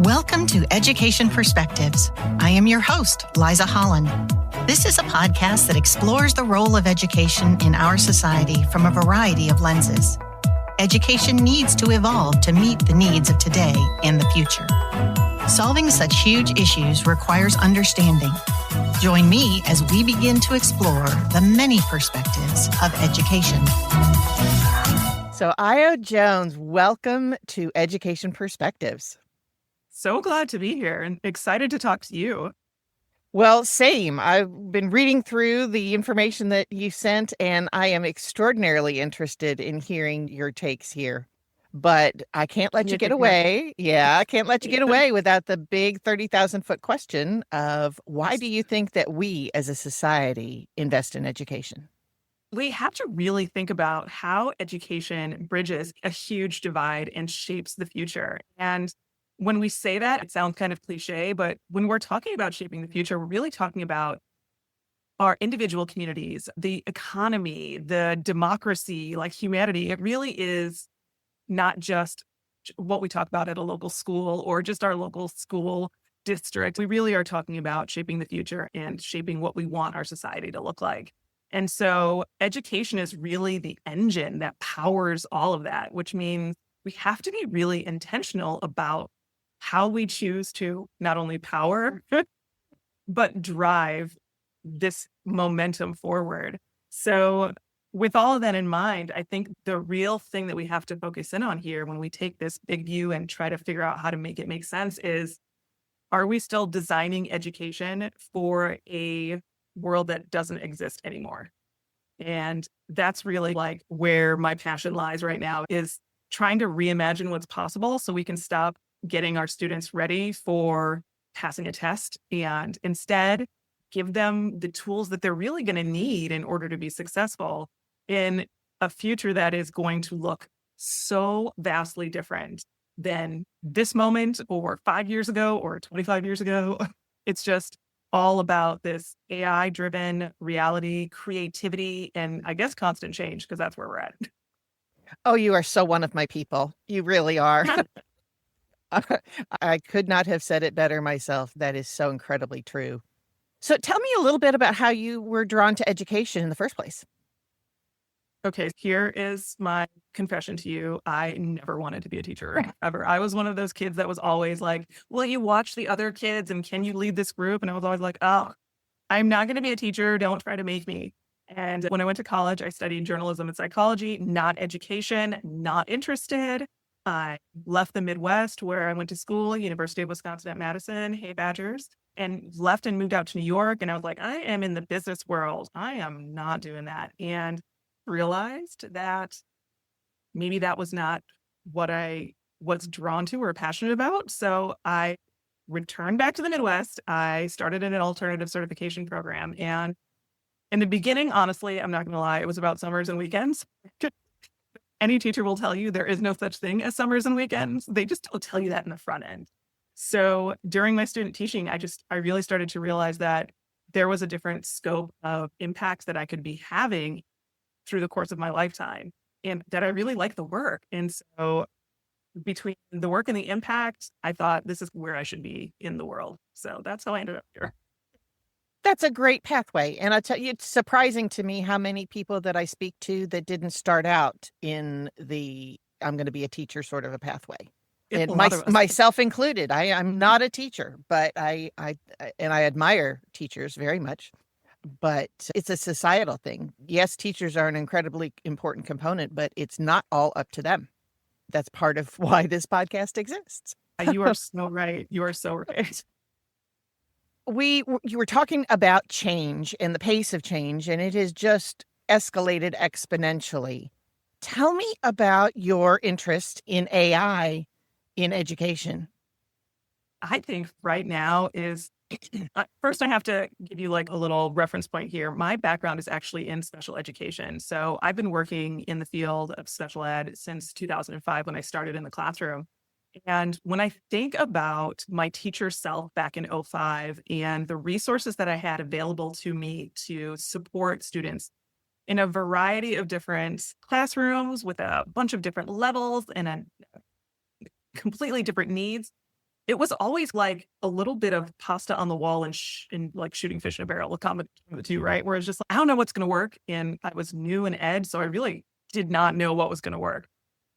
Welcome to Education Perspectives. I am your host, Liza Holland. This is a podcast that explores the role of education in our society from a variety of lenses. Education needs to evolve to meet the needs of today and the future. Solving such huge issues requires understanding. Join me as we begin to explore the many perspectives of education. So, Ayo Jones, welcome to Education Perspectives. So glad to be here and excited to talk to you. Well, same. I've been reading through the information that you sent, and I am extraordinarily interested in hearing your takes here. But I can't let you get away. Yeah, I can't let you get away without the big 30,000-foot question of why do you think that we as a society invest in education? We have to really think about how education bridges a huge divide and shapes the future. And when we say that, it sounds kind of cliche, but when we're talking about shaping the future, we're really talking about our individual communities, the economy, the democracy, like humanity. It really is not just what we talk about at a local school or just our local school district. We really are talking about shaping the future and shaping what we want our society to look like. And so education is really the engine that powers all of that, which means we have to be really intentional about how we choose to not only power, but drive this momentum forward. So with all of that in mind, I think the real thing that we have to focus in on here when we take this big view and try to figure out how to make it make sense is, are we still designing education for a world that doesn't exist anymore? And that's really like where my passion lies right now, is trying to reimagine what's possible so we can stop getting our students ready for passing a test and instead give them the tools that they're really going to need in order to be successful in a future that is going to look so vastly different than this moment or 5 years ago or 25 years ago. It's just all about this AI-driven reality, creativity, and I guess constant change, because that's where we're at. Oh, you are so one of my people. You really are. I could not have said it better myself. That is so incredibly true. So tell me a little bit about how you were drawn to education in the first place. Okay, here is my confession to you. I never wanted to be a teacher, ever. I was one of those kids that was always like, will you watch the other kids and can you lead this group? And I was always like, oh, I'm not going to be a teacher. Don't try to make me. And when I went to college, I studied journalism and psychology, not education, not interested. I left the Midwest where I went to school, University of Wisconsin at Madison, hey Badgers, and left and moved out to New York. And I was like, I am in the business world. I am not doing that. And realized that maybe that was not what I was drawn to or passionate about. So I returned back to the Midwest. I started in an alternative certification program. And in the beginning, honestly, I'm not going to lie, it was about summers and weekends. Any teacher will tell you there is no such thing as summers and weekends. They just don't tell you that in the front end. So during my student teaching, I really started to realize that there was a different scope of impacts that I could be having through the course of my lifetime, and that I really like the work. And so between the work and the impact, I thought this is where I should be in the world. So that's how I ended up here. That's a great pathway. And I'll tell you, it's surprising to me how many people that I speak to that didn't start out in the I'm going to be a teacher sort of a pathway. And myself included. I'm not a teacher, but I admire teachers very much. But it's a societal thing. Yes, teachers are an incredibly important component, but it's not all up to them. That's part of why this podcast exists. You are so right. You are so right. You were talking about change and the pace of change, and it has just escalated exponentially. Tell me about your interest in AI in education. I think right now is, first I have to give you like a little reference point here. My background is actually in special education. So I've been working in the field of special ed since 2005 when I started in the classroom. And when I think about my teacher self back in '05 and the resources that I had available to me to support students in a variety of different classrooms with a bunch of different levels and a completely different needs, it was always like a little bit of pasta on the wall and like shooting fish in a barrel, a combination of the two, right? Where it's just like, I don't know what's going to work. And I was new in ed, so I really did not know what was going to work.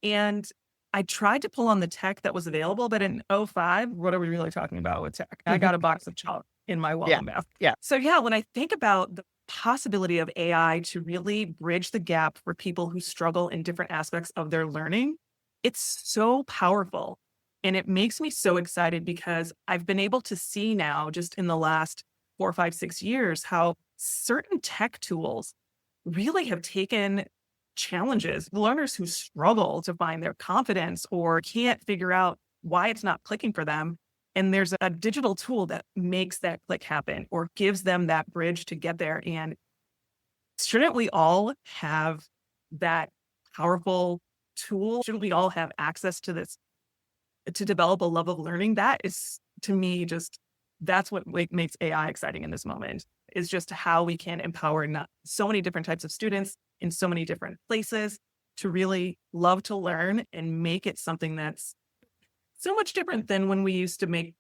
And I tried to pull on the tech that was available, but in '05, what are we really talking about with tech? I got a box of chalk in my wall math. Yeah. So yeah, when I think about the possibility of AI to really bridge the gap for people who struggle in different aspects of their learning, it's so powerful. And it makes me so excited because I've been able to see now, just in the last 4, 5, 6 years, how certain tech tools really have taken challenges, learners who struggle to find their confidence or can't figure out why it's not clicking for them. And there's a digital tool that makes that click happen or gives them that bridge to get there. And shouldn't we all have that powerful tool? Shouldn't we all have access to this to develop a love of learning? That is, to me, that's what makes AI exciting in this moment, is just how we can empower so many different types of students in so many different places to really love to learn and make it something that's so much different than when we used to make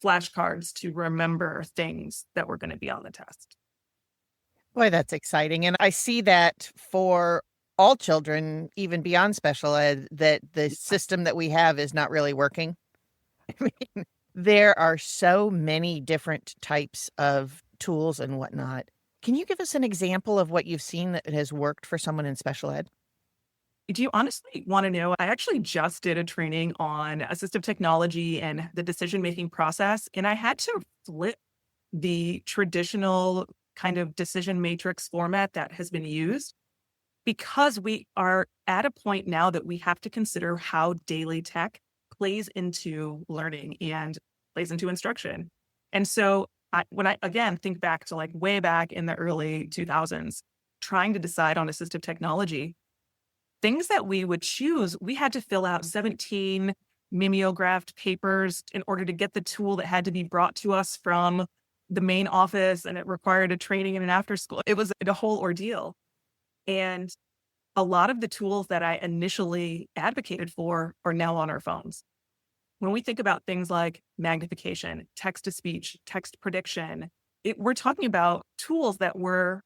flashcards to remember things that were going to be on the test. Boy, that's exciting. And I see that for all children, even beyond special ed, that the system that we have is not really working. I mean, there are so many different types of tools and whatnot. Can you give us an example of what you've seen that has worked for someone in special ed? Do you honestly want to know? I actually just did a training on assistive technology and the decision-making process, and I had to flip the traditional kind of decision matrix format that has been used, because we are at a point now that we have to consider how daily tech plays into learning and plays into instruction. And so when I, again, think back to like way back in the early 2000s, trying to decide on assistive technology, things that we would choose, we had to fill out 17 mimeographed papers in order to get the tool that had to be brought to us from the main office, and it required a training and an after school. It was a whole ordeal. And a lot of the tools that I initially advocated for are now on our phones. When we think about things like magnification, text to speech, text prediction, we're talking about tools that were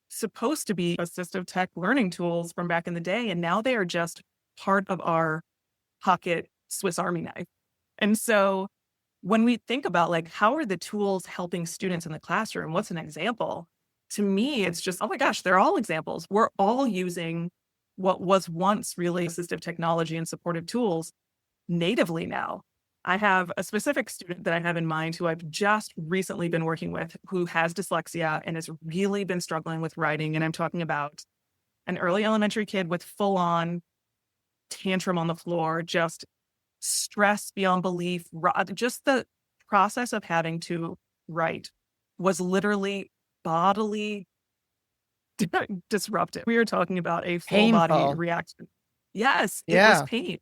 supposed to be assistive tech learning tools from back in the day, and now they are just part of our pocket Swiss Army knife. And so when we think about like, how are the tools helping students in the classroom? What's an example? To me, it's just, oh my gosh, they're all examples. We're all using what was once really assistive technology and supportive tools natively now. I have a specific student that I have in mind who I've just recently been working with who has dyslexia and has really been struggling with writing. And I'm talking about an early elementary kid with full-on tantrum on the floor, just stress beyond belief. Just the process of having to write was literally bodily disruptive. We are talking about a full body reaction. Yes, it was pain.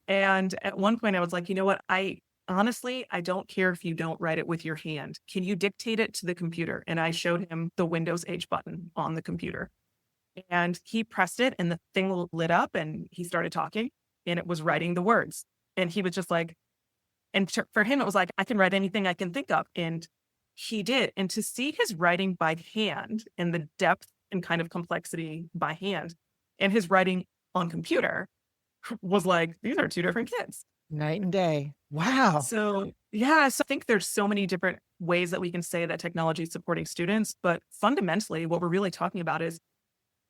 And at one point I was like, you know what? I don't care if you don't write it with your hand. Can you dictate it to the computer? And I showed him the Windows H button on the computer. And he pressed it and the thing lit up and he started talking and it was writing the words. And he was just like, and for him, it was like, I can write anything I can think of. And he did. And to see his writing by hand and the depth and kind of complexity by hand and his writing on computer was like, these are two different kids. Night and day. Wow. So yeah, so I think there's so many different ways that we can say that technology is supporting students, but fundamentally what we're really talking about is,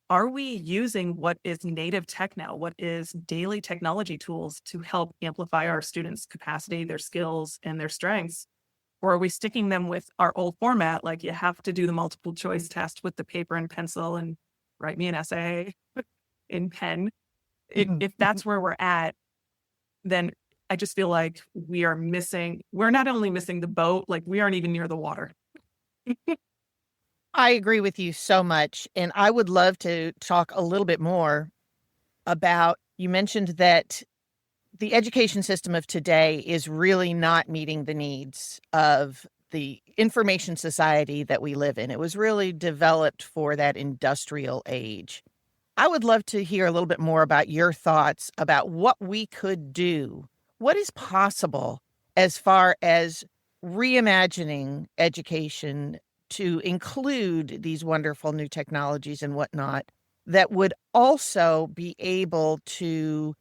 are we using what is native tech now? What is daily technology tools to help amplify our students' capacity, their skills, and their strengths? Or are we sticking them with our old format, like you have to do the multiple choice test with the paper and pencil and write me an essay in pen? If that's where we're at, then I just feel like we're not only missing the boat, like we aren't even near the water. I agree with you so much. And I would love to talk a little bit more about, you mentioned that the education system of today is really not meeting the needs of the information society that we live in. It was really developed for that industrial age. I would love to hear a little bit more about your thoughts about what we could do, what is possible as far as reimagining education to include these wonderful new technologies and whatnot that would also be able to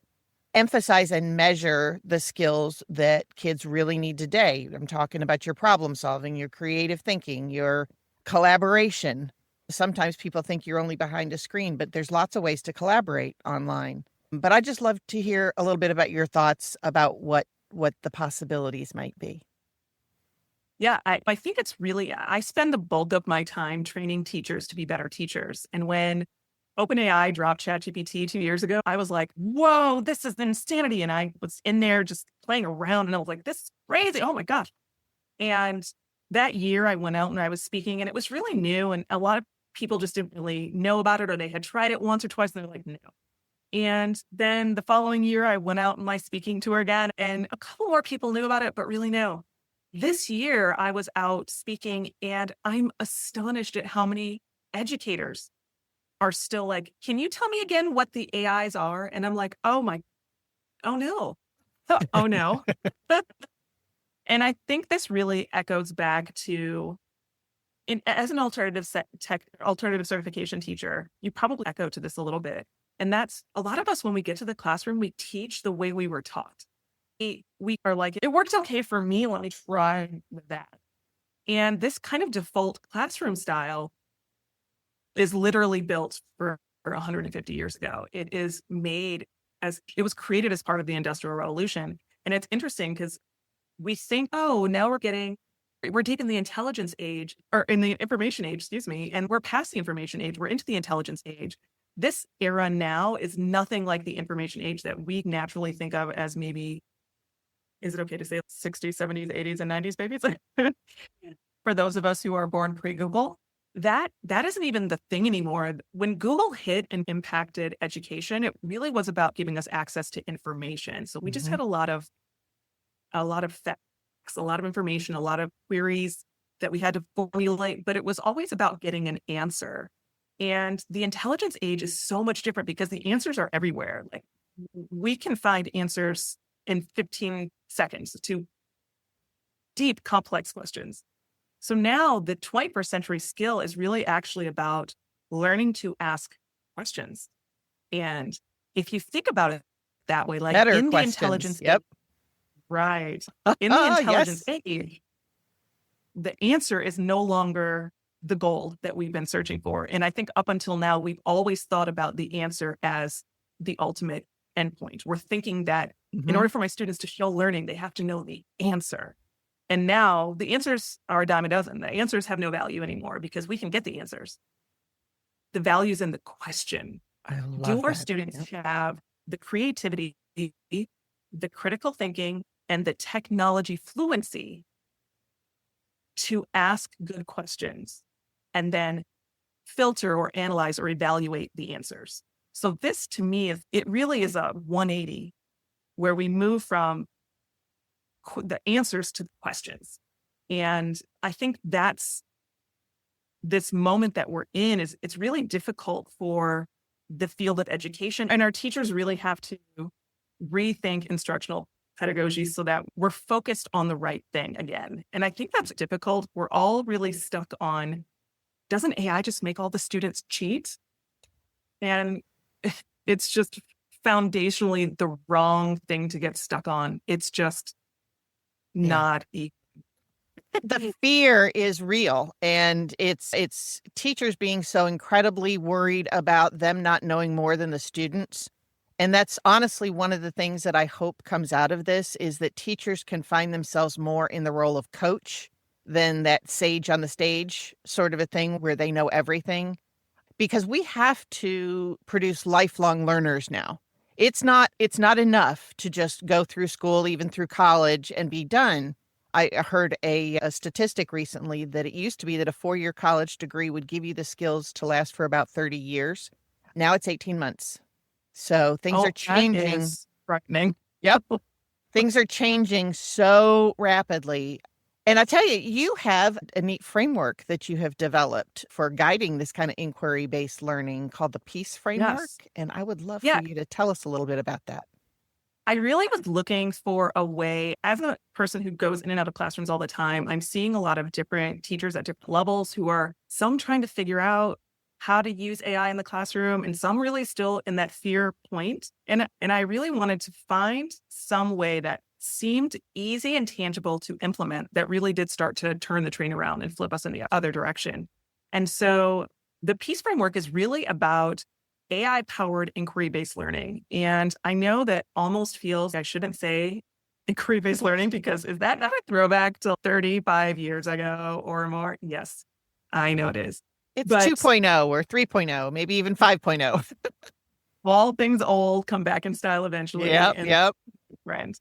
emphasize and measure the skills that kids really need today. I'm talking about your problem solving, your creative thinking, your collaboration. Sometimes people think you're only behind a screen, but there's lots of ways to collaborate online. But I'd just love to hear a little bit about your thoughts about what the possibilities might be. Yeah, I think it's really, I spend the bulk of my time training teachers to be better teachers. And when OpenAI dropped ChatGPT 2 years ago, I was like, whoa, this is insanity. And I was in there just playing around and I was like, this is crazy. Oh my gosh. And that year I went out and I was speaking and it was really new. And a lot of people just didn't really know about it, or they had tried it once or twice and they're like, no. And then the following year I went out on my speaking tour again and a couple more people knew about it, but really no. This year I was out speaking and I'm astonished at how many educators are still like, can you tell me again what the AIs are? And I'm like, oh no. Oh no. And I think this really echoes back to, as an alternative certification teacher, you probably echo to this a little bit. And that's a lot of us, when we get to the classroom, we teach the way we were taught. We are like, it worked okay for me, let me try with that. And this kind of default classroom style is literally built for 150 years ago. It is made it was created as part of the Industrial Revolution. And it's interesting because we think, oh, now we're deep in the intelligence age, or in the information age, excuse me, and we're past the information age, we're into the intelligence age. This era now is nothing like the information age that we naturally think of as maybe, is it okay to say 60s, 70s, 80s, and 90s babies? For those of us who are born pre-Google, that isn't even the thing anymore. When Google hit and impacted education, it really was about giving us access to information. So we just had a lot of facts, a lot of information, a lot of queries that we had to formulate, but it was always about getting an answer. And the intelligence age is so much different because the answers are everywhere. Like, we can find answers in 15 seconds to deep, complex questions. So now the 21st century skill is really actually about learning to ask questions. And if you think about it that way, like better in questions. The intelligence Yep. age, right. In the intelligence yes. age, the answer is no longer the goal that we've been searching for. And I think up until now, we've always thought about the answer as the ultimate endpoint. We're thinking that in order for my students to show learning, they have to know the answer. And now the answers are a dime a dozen. The answers have no value anymore because we can get the answers. The value is in the question. I love Do our that. students have the creativity, the critical thinking, and the technology fluency to ask good questions and then filter or analyze or evaluate the answers? So this, to me, it really is a 180 where we move from the answers to the questions. And I think that's this moment that we're in it's really difficult for the field of education. And our teachers really have to rethink instructional pedagogy so that we're focused on the right thing again. And I think that's difficult. We're all really stuck on, doesn't AI just make all the students cheat? And it's just foundationally the wrong thing to get stuck on. It's just not equal. The fear is real, and it's teachers being so incredibly worried about them not knowing more than the students. And that's honestly one of the things that I hope comes out of this, is that teachers can find themselves more in the role of coach than that sage on the stage sort of a thing where they know everything. Because we have to produce lifelong learners now. It's not enough to just go through school, even through college, and be done. I heard a statistic recently that it used to be that a 4-year college degree would give you the skills to last for about 30 years. Now it's 18 months. So things are changing. That is frightening. Yep. Things are changing so rapidly. And I tell you, you have a neat framework that you have developed for guiding this kind of inquiry-based learning called the PEACE framework. Yes. And I would love for you to tell us a little bit about that. I really was looking for a way, as a person who goes in and out of classrooms all the time, I'm seeing a lot of different teachers at different levels who are some trying to figure out how to use AI in the classroom and some really still in that fear point. And I really wanted to find some way that seemed easy and tangible to implement that really did start to turn the train around and flip us in the other direction. And so the PEACE framework is really about AI-powered inquiry-based learning. And I know that almost feels, I shouldn't say inquiry-based learning, because is that not a throwback to 35 years ago or more? Yes, I know it is. It's But 2.0 or 3.0, maybe even 5.0. all things old come back in style eventually. Yep. Friends.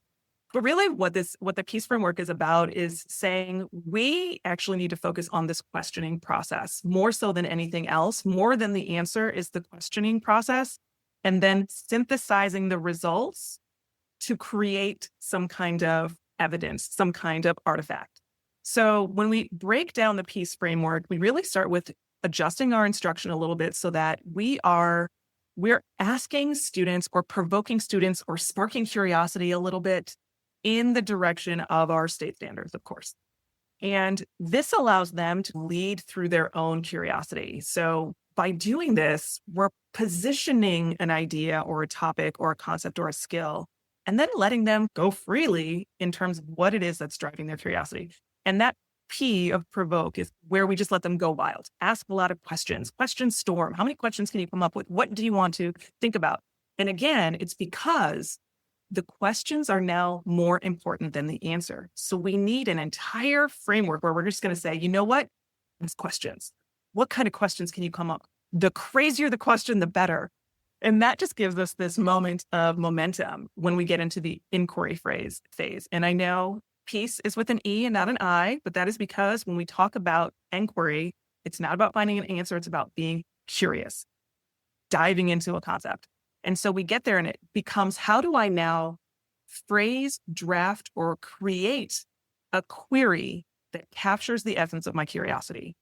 But really what the PEACE framework is about is saying we actually need to focus on this questioning process more so than anything else. More than the answer is the questioning process, and then synthesizing the results to create some kind of evidence, some kind of artifact. So when we break down the PEACE framework, we really start with adjusting our instruction a little bit so that we're asking students or provoking students or sparking curiosity a little bit in the direction of our state standards, of course. And this allows them to lead through their own curiosity. So by doing this, we're positioning an idea or a topic or a concept or a skill, and then letting them go freely in terms of what it is that's driving their curiosity. And that P of provoke is where we just let them go wild. Ask a lot of questions. Question storm. How many questions can you come up with? What do you want to think about? And again, it's because the questions are now more important than the answer. So we need an entire framework where we're just going to say, you know what? It's questions. What kind of questions can you come up? The crazier the question, the better. And that just gives us this moment of momentum when we get into the inquiry phase. And I know PEACE is with an E and not an I, but that is because when we talk about inquiry, it's not about finding an answer. It's about being curious, diving into a concept. And so we get there and it becomes, how do I now phrase, draft, or create a query that captures the essence of my curiosity?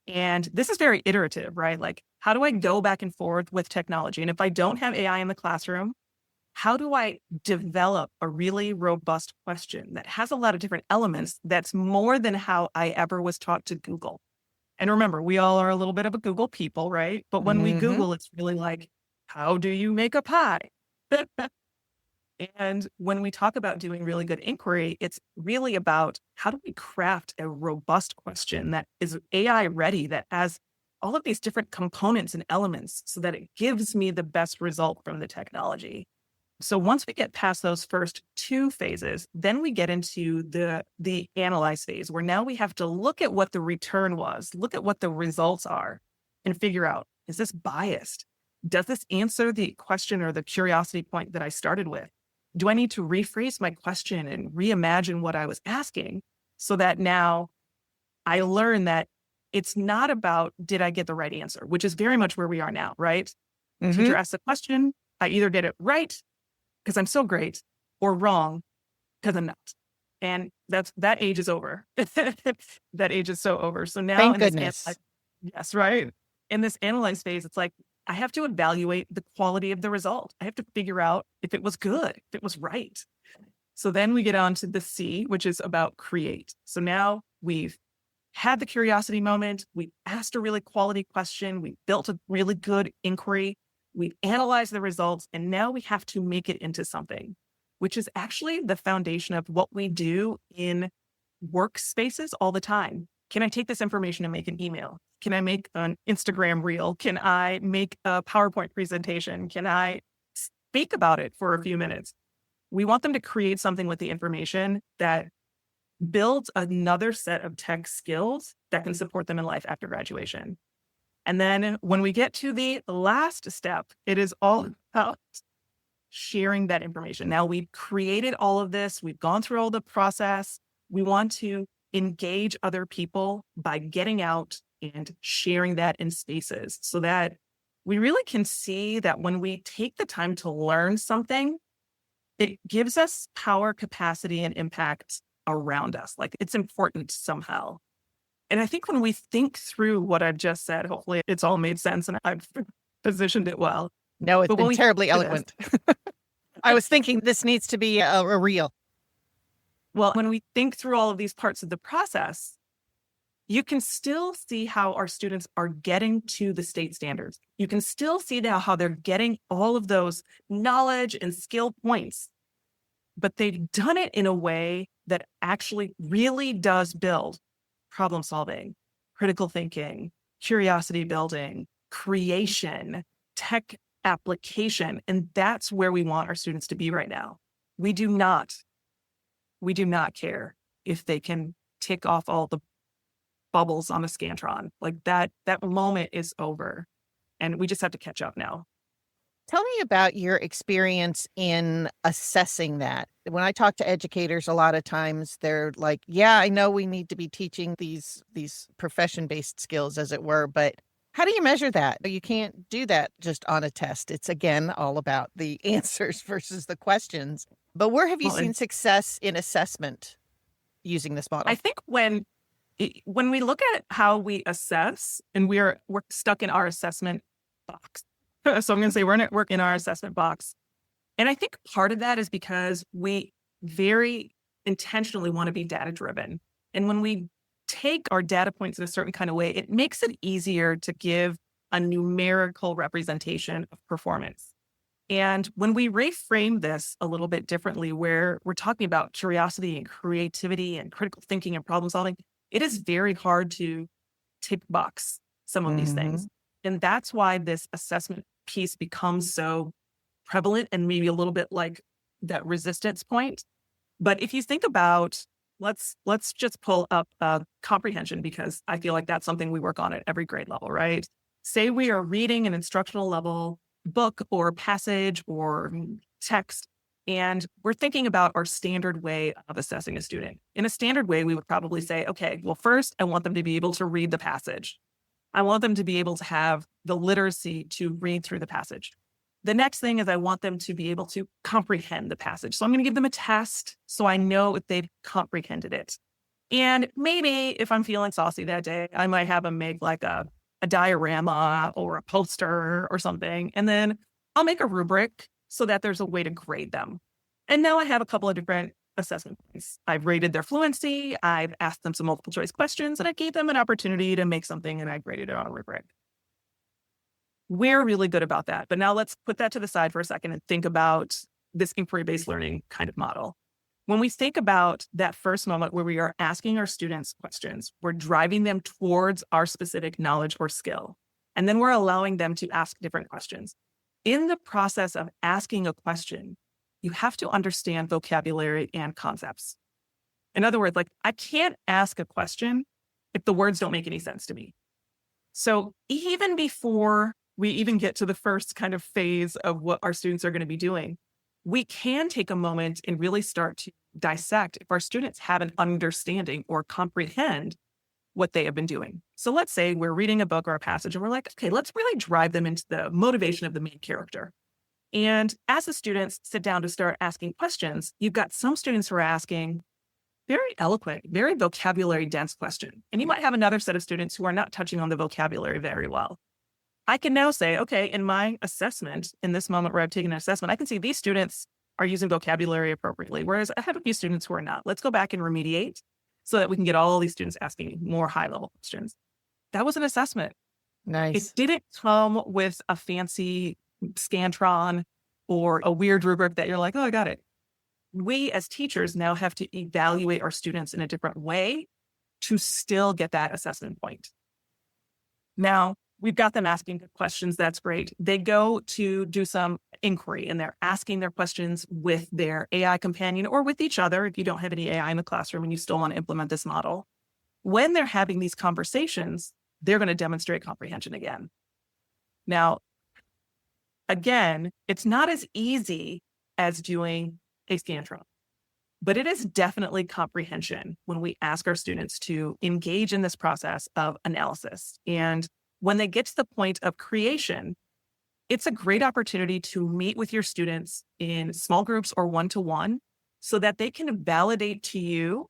And this is very iterative, right? Like, how do I go back and forth with technology? And if I don't have AI in the classroom, how do I develop a really robust question that has a lot of different elements that's more than how I ever was taught to Google? And remember, we all are a little bit of a Google people, right? But when we Google, it's really like, how do you make a pie? And when we talk about doing really good inquiry, it's really about how do we craft a robust question that is AI ready, that has all of these different components and elements so that it gives me the best result from the technology. So once we get past those first two phases, then we get into the analyze phase, where now we have to look at what the return was, look at what the results are, and figure out, is this biased? Does this answer the question or the curiosity point that I started with? Do I need to rephrase my question and reimagine what I was asking so that now I learn that it's not about, did I get the right answer, which is very much where we are now, right? Teacher asks a question, I either get it right because I'm so great, or wrong because I'm not. And that age is over. That age is so over. So now, thank goodness. Yes, right. In this analyze phase, it's like, I have to evaluate the quality of the result. I have to figure out if it was good, if it was right. So then we get on to the C, which is about create. So now we've had the curiosity moment. We've asked a really quality question. We've built a really good inquiry. We've analyzed the results. And now we have to make it into something, which is actually the foundation of what we do in workspaces all the time. Can I take this information and make an email? Can I make an Instagram reel? Can I make a PowerPoint presentation? Can I speak about it for a few minutes? We want them to create something with the information that builds another set of tech skills that can support them in life after graduation. And then when we get to the last step, it is all about sharing that information. Now we've created all of this. We've gone through all the process. We want to engage other people by getting out and sharing that in spaces so that we really can see that when we take the time to learn something, it gives us power, capacity, and impact around us. Like, it's important somehow. And I think when we think through what I've just said, hopefully it's all made sense and I've positioned it well. No, it's been terribly eloquent. I was thinking this needs to be a reel. Well, when we think through all of these parts of the process, you can still see how our students are getting to the state standards. You can still see now how they're getting all of those knowledge and skill points, but they've done it in a way that actually really does build problem solving, critical thinking, curiosity building, creation, tech application. And that's where we want our students to be right now. We do not care if they can tick off all the bubbles on a Scantron. Like that moment is over, and we just have to catch up now. Tell me about your experience in assessing that. When I talk to educators, a lot of times they're like, yeah, I know we need to be teaching these profession-based skills, as it were, but how do you measure that? You can't do that just on a test. It's, again, all about the answers versus the questions. But where have you seen success in assessment using this model? I think when we look at how we assess, and we're stuck in our assessment box. So I'm going to say we're in our assessment box. And I think part of that is because we very intentionally want to be data driven. And when we take our data points in a certain kind of way, it makes it easier to give a numerical representation of performance. And when we reframe this a little bit differently, where we're talking about curiosity and creativity and critical thinking and problem solving, it is very hard to tick box some of these things. And that's why this assessment piece becomes so prevalent and maybe a little bit like that resistance point. But if you think about, let's just pull up comprehension, because I feel like that's something we work on at every grade level, right? Say we are reading an instructional level book or passage or text, and we're thinking about our standard way of assessing a student. In a standard way, we would probably say, okay, well, first, I want them to be able to read the passage. I want them to be able to have the literacy to read through the passage. The next thing is I want them to be able to comprehend the passage. So I'm going to give them a test so I know if they've comprehended it. And maybe if I'm feeling saucy that day, I might have them make like a diorama or a poster or something. And then I'll make a rubric so that there's a way to grade them. And now I have a couple of different assessment points. I've rated their fluency, I've asked them some multiple choice questions, and I gave them an opportunity to make something, and I graded it on a rubric. We're really good about that. But now let's put that to the side for a second and think about this inquiry-based learning kind of model. When we think about that first moment where we are asking our students questions, we're driving them towards our specific knowledge or skill, and then we're allowing them to ask different questions. In the process of asking a question, you have to understand vocabulary and concepts. In other words, like, I can't ask a question if the words don't make any sense to me. So even before we even get to the first kind of phase of what our students are going to be doing, we can take a moment and really start to dissect if our students have an understanding or comprehend what they have been doing. So let's say we're reading a book or a passage and we're like, okay, let's really drive them into the motivation of the main character. And as the students sit down to start asking questions, you've got some students who are asking very eloquent, very vocabulary dense question. And you might have another set of students who are not touching on the vocabulary very well. I can now say, okay, in my assessment, in this moment where I've taken an assessment, I can see these students are using vocabulary appropriately, whereas I have a few students who are not. Let's go back and remediate so that we can get all these students asking more high-level questions. That was an assessment. Nice. It didn't come with a fancy Scantron or a weird rubric that you're like, oh, I got it. We as teachers now have to evaluate our students in a different way to still get that assessment point. Now, we've got them asking good questions. That's great. They go to do some inquiry and they're asking their questions with their AI companion or with each other if you don't have any AI in the classroom and you still want to implement this model. When they're having these conversations, they're going to demonstrate comprehension again. Now, again, it's not as easy as doing a Scantron, but it is definitely comprehension when we ask our students to engage in this process of analysis. And when they get to the point of creation, it's a great opportunity to meet with your students in small groups or one-to-one so that they can validate to you,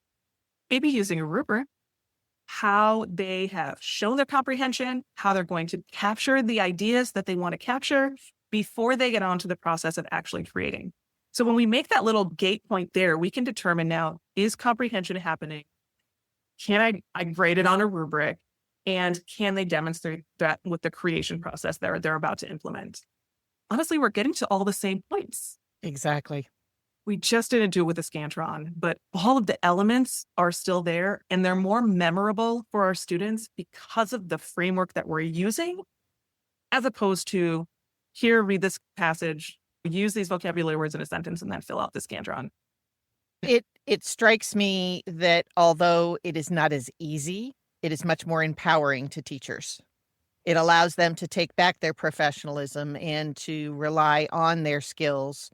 maybe using a rubric, how they have shown their comprehension, how they're going to capture the ideas that they want to capture before they get on to the process of actually creating. So when we make that little gate point there, we can determine now, is comprehension happening? Can I grade it on a rubric? And can they demonstrate that with the creation process they're about to implement? Honestly, we're getting to all the same points. Exactly. We just didn't do it with a Scantron, but all of the elements are still there, and they're more memorable for our students because of the framework that we're using, as opposed to, here, read this passage, use these vocabulary words in a sentence, and then fill out the Scantron. It strikes me that although it is not as easy, it is much more empowering to teachers. It allows them to take back their professionalism and to rely on their skills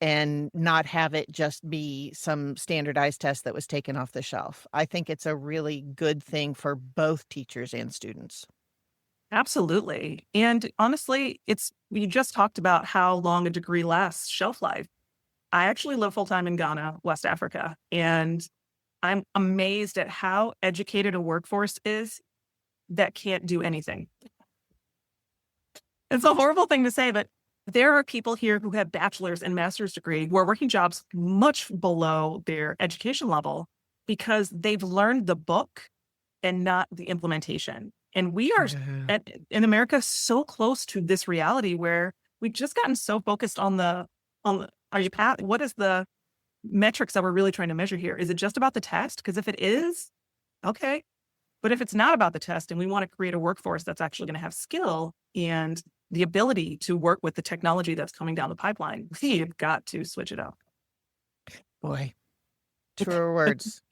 and not have it just be some standardized test that was taken off the shelf. I think it's a really good thing for both teachers and students. Absolutely. And honestly, we just talked about how long a degree lasts, shelf life. I actually live full time in Ghana, West Africa, and I'm amazed at how educated a workforce is that can't do anything. It's a horrible thing to say, but there are people here who have bachelor's and master's degree who are working jobs much below their education level because they've learned the book and not the implementation. And we are in America so close to this reality where we've just gotten so focused on are you Pat? What is the metrics that we're really trying to measure here? Is it just about the test? Because if it is, okay. But if it's not about the test and we want to create a workforce that's actually going to have skill and the ability to work with the technology that's coming down the pipeline, we've got to switch it up. Boy, truer words.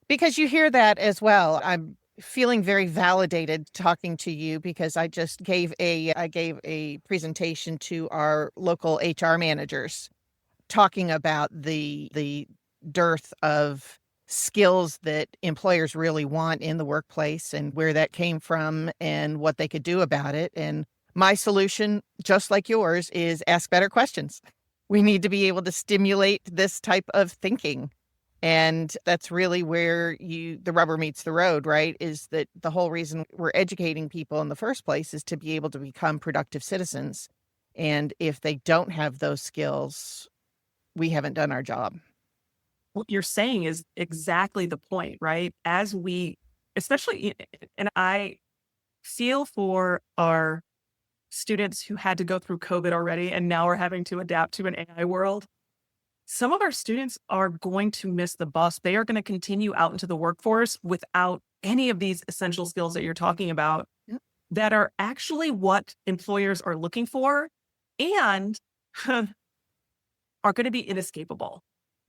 Because you hear that as well. I'm feeling very validated talking to you because I just gave a presentation to our local HR managers talking about the dearth of skills that employers really want in the workplace and where that came from and what they could do about it. And my solution, just like yours, is ask better questions. We need to be able to stimulate this type of thinking. And that's really where the rubber meets the road, right? Is that the whole reason we're educating people in the first place is to be able to become productive citizens. And if they don't have those skills, we haven't done our job. What you're saying is exactly the point, right? Especially, and I feel for our students who had to go through COVID already, and now are having to adapt to an AI world. Some of our students are going to miss the bus. They are going to continue out into the workforce without any of these essential skills that you're talking about that are actually what employers are looking for and are going to be inescapable.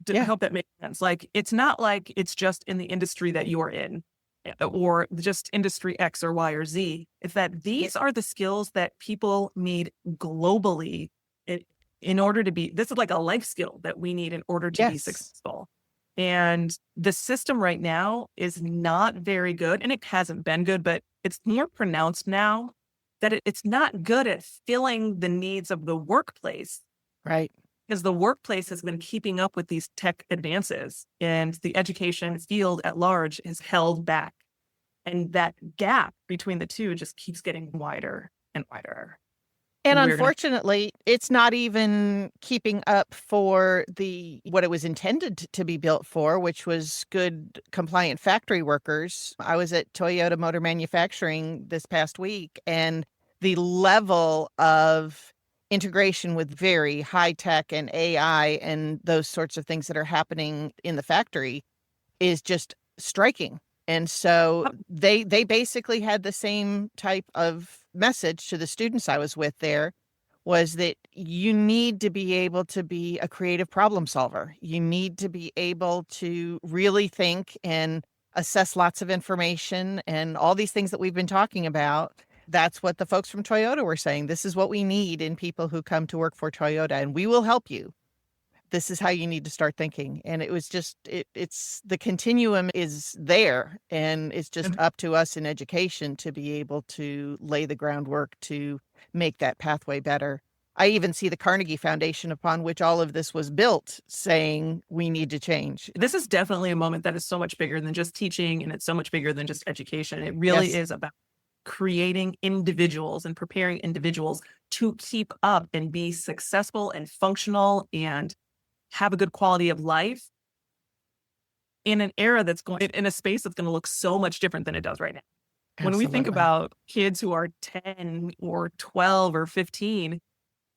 I hope that makes sense. Like, it's not like it's just in the industry that you're in or just industry X or Y or Z. It's that these are the skills that people need globally in order to be, this is like a life skill that we need in order to be successful. And the system right now is not very good, and it hasn't been good, but it's more pronounced now that it's not good at filling the needs of the workplace. Right. Because the workplace has been keeping up with these tech advances, and the education field at large is held back. And that gap between the two just keeps getting wider and wider. And unfortunately, it's not even keeping up for what it was intended to be built for, which was good, compliant factory workers. I was at Toyota Motor Manufacturing this past week, and the level of integration with very high tech and AI and those sorts of things that are happening in the factory is just striking. And so they basically had the same type of message to the students I was with there, was that you need to be able to be a creative problem solver. You need to be able to really think and assess lots of information and all these things that we've been talking about. That's what the folks from Toyota were saying. This is what we need in people who come to work for Toyota, and we will help you. This is how you need to start thinking. And it was just, it's the continuum is there, and it's just up to us in education to be able to lay the groundwork to make that pathway better. I even see the Carnegie Foundation, upon which all of this was built, saying we need to change. This is definitely a moment that is so much bigger than just teaching, and it's so much bigger than just education. It really is about creating individuals and preparing individuals to keep up and be successful and functional and have a good quality of life in an era that's going in a space that's going to look so much different than it does right now. When we think Absolutely. about kids who are 10 or 12 or 15,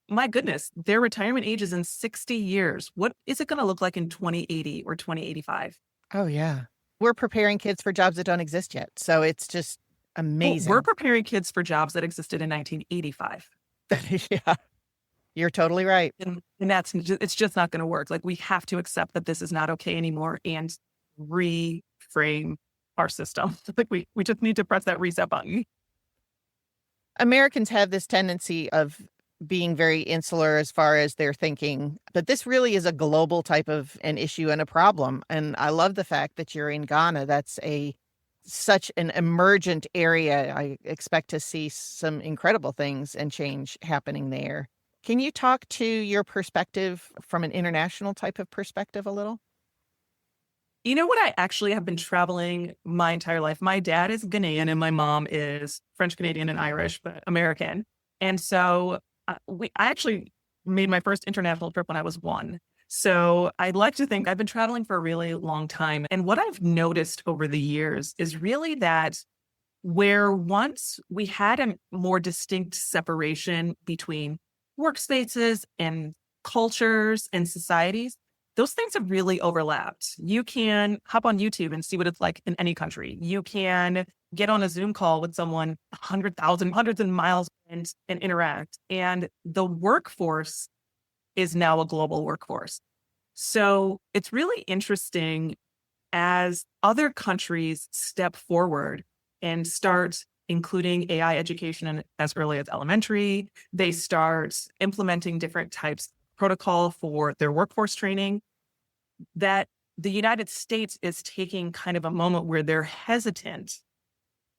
my goodness, their retirement age is in 60 years. What is it going to look like in 2080 or 2085? Oh, yeah. We're preparing kids for jobs that don't exist yet. So it's just Well, amazing. we're preparing kids for jobs that existed in 1985. Yeah, you're totally right. And it's just not going to work. Like, we have to accept that this is not okay anymore and reframe our system. Like, we just need to press that reset button. Americans have this tendency of being very insular as far as their thinking, but this really is a global type of an issue and a problem. And I love the fact that you're in Ghana. That's such an emergent area. I expect to see some incredible things and change happening there. Can you talk to your perspective from an international type of perspective a little? You know what? I actually have been traveling my entire life. My dad is Ghanaian and my mom is French Canadian and Irish, but American. And so I actually made my first international trip when I was 1. So I'd like to think I've been traveling for a really long time. And what I've noticed over the years is really that where once we had a more distinct separation between workspaces and cultures and societies, those things have really overlapped. You can hop on YouTube and see what it's like in any country. You can get on a Zoom call with someone 100,000, hundreds of miles and interact. And the workforce is now a global workforce. So it's really interesting as other countries step forward and start including AI education as early as elementary. They start implementing different types of protocol for their workforce training, that the United States is taking kind of a moment where they're hesitant,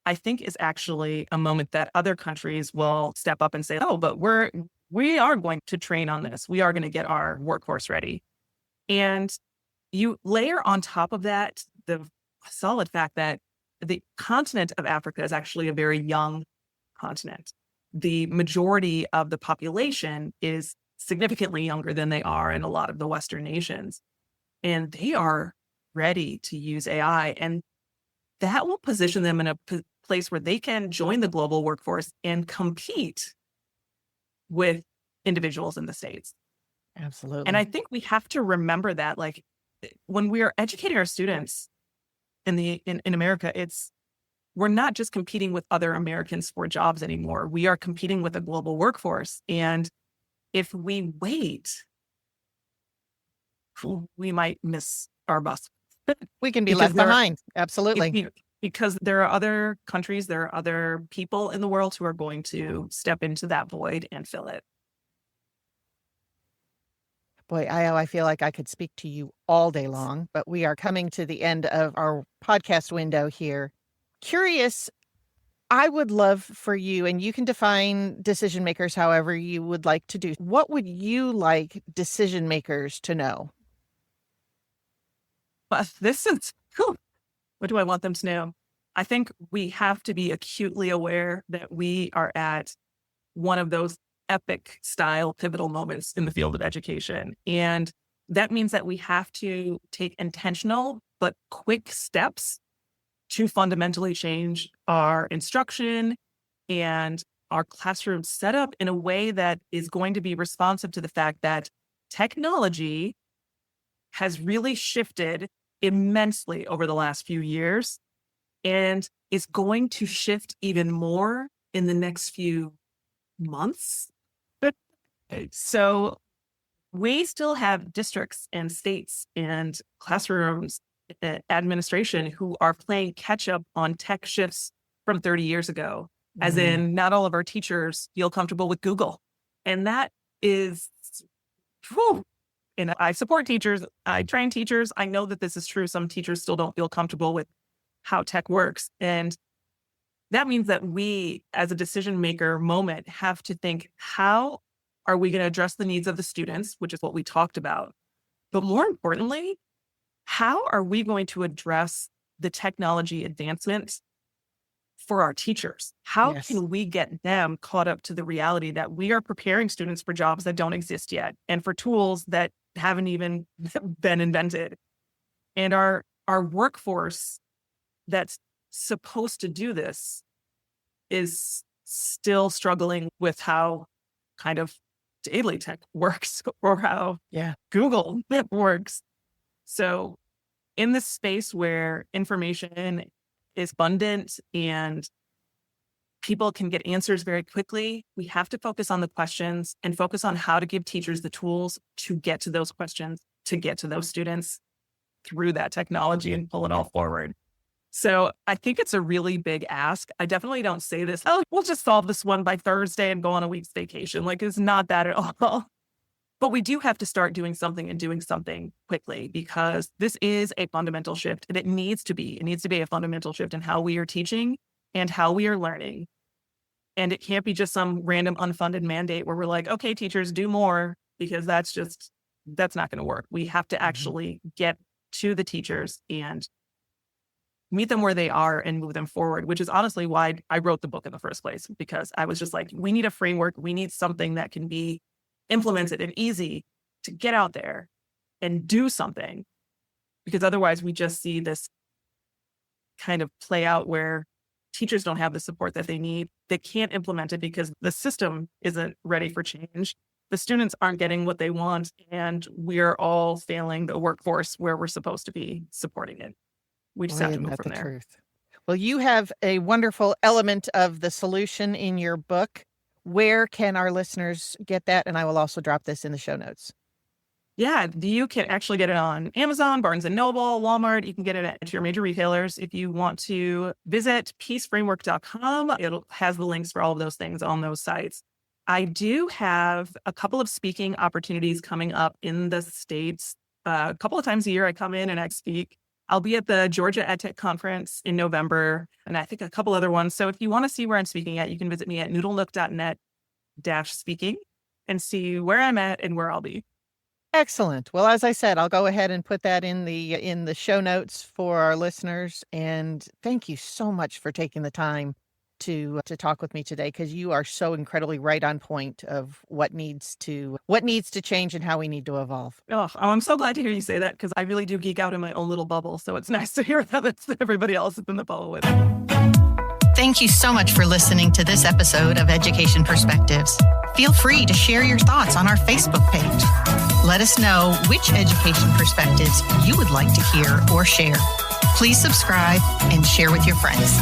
I think is actually a moment that other countries will step up and say, oh, but we are going to train on this. We are going to get our workforce ready. And you layer on top of that the solid fact that the continent of Africa is actually a very young continent. The majority of the population is significantly younger than they are in a lot of the Western nations. And they are ready to use AI. And that will position them in a place where they can join the global workforce and compete with individuals in the States. Absolutely. And I think we have to remember that, like, when we are educating our students in America, we're not just competing with other Americans for jobs anymore. We are competing with a global workforce. And if we wait, we might miss our bus. We can be left behind. Absolutely. Because there are other countries, there are other people in the world who are going to step into that void and fill it. Boy, Ayo, I feel like I could speak to you all day long, but we are coming to the end of our podcast window here. Curious, I would love for you, and you can define decision makers however you would like to do. What would you like decision makers to know? But what do I want them to know? I think we have to be acutely aware that we are at one of those epic style pivotal moments in the field of education. And that means that we have to take intentional but quick steps to fundamentally change our instruction and our classroom setup in a way that is going to be responsive to the fact that technology has really shifted immensely over the last few years and is going to shift even more in the next few months. So we still have districts and states and classrooms, administration who are playing catch up on tech shifts from 30 years ago, as in not all of our teachers feel comfortable with Google. And that is, and I support teachers. I train teachers. I know that this is true. Some teachers still don't feel comfortable with how tech works. And that means that we, as a decision maker moment, have to think, how are we going to address the needs of the students, which is what we talked about? But more importantly, how are we going to address the technology advancements for our teachers? How can we get them caught up to the reality that we are preparing students for jobs that don't exist yet and for tools that haven't even been invented. And our workforce that's supposed to do this is still struggling with how kind of daily tech works or how Google works. So in this space where information is abundant and people can get answers very quickly, we have to focus on the questions and focus on how to give teachers the tools to get to those questions, to get to those students through that technology and pull it all forward. So I think it's a really big ask. I definitely don't say this, oh, we'll just solve this one by Thursday and go on a week's vacation. Like, it's not that at all. But we do have to start doing something and doing something quickly, because this is a fundamental shift, and it needs to be a fundamental shift in how we are teaching and how we are learning. And it can't be just some random unfunded mandate where we're like, okay, teachers, do more, because that's not going to work. We have to actually get to the teachers and meet them where they are and move them forward, which is honestly why I wrote the book in the first place, because I was just like, we need a framework. We need something that can be implemented and easy to get out there and do something, because otherwise we just see this kind of play out where teachers don't have the support that they need. They can't implement it because the system isn't ready for change. The students aren't getting what they want, and we're all failing the workforce where we're supposed to be supporting it. We just have to move from there. Truth. Well, you have a wonderful element of the solution in your book. Where can our listeners get that? And I will also drop this in the show notes. Yeah, you can actually get it on Amazon, Barnes & Noble, Walmart. You can get it at your major retailers. If you want to visit peaceframework.com, it has the links for all of those things on those sites. I do have a couple of speaking opportunities coming up in the States. A couple of times a year I come in and I speak. I'll be at the Georgia EdTech Conference in November, and I think a couple other ones. So if you want to see where I'm speaking at, you can visit me at noodlenook.net/speaking and see where I'm at and where I'll be. Excellent. Well, as I said, I'll go ahead and put that in the show notes for our listeners. And thank you so much for taking the time to talk with me today, because you are so incredibly right on point of what needs to change and how we need to evolve. Oh, I'm so glad to hear you say that, because I really do geek out in my own little bubble. So it's nice to hear that everybody else is in the bubble with it. Thank you so much for listening to this episode of Education Perspectives. Feel free to share your thoughts on our Facebook page. Let us know which education perspectives you would like to hear or share. Please subscribe and share with your friends.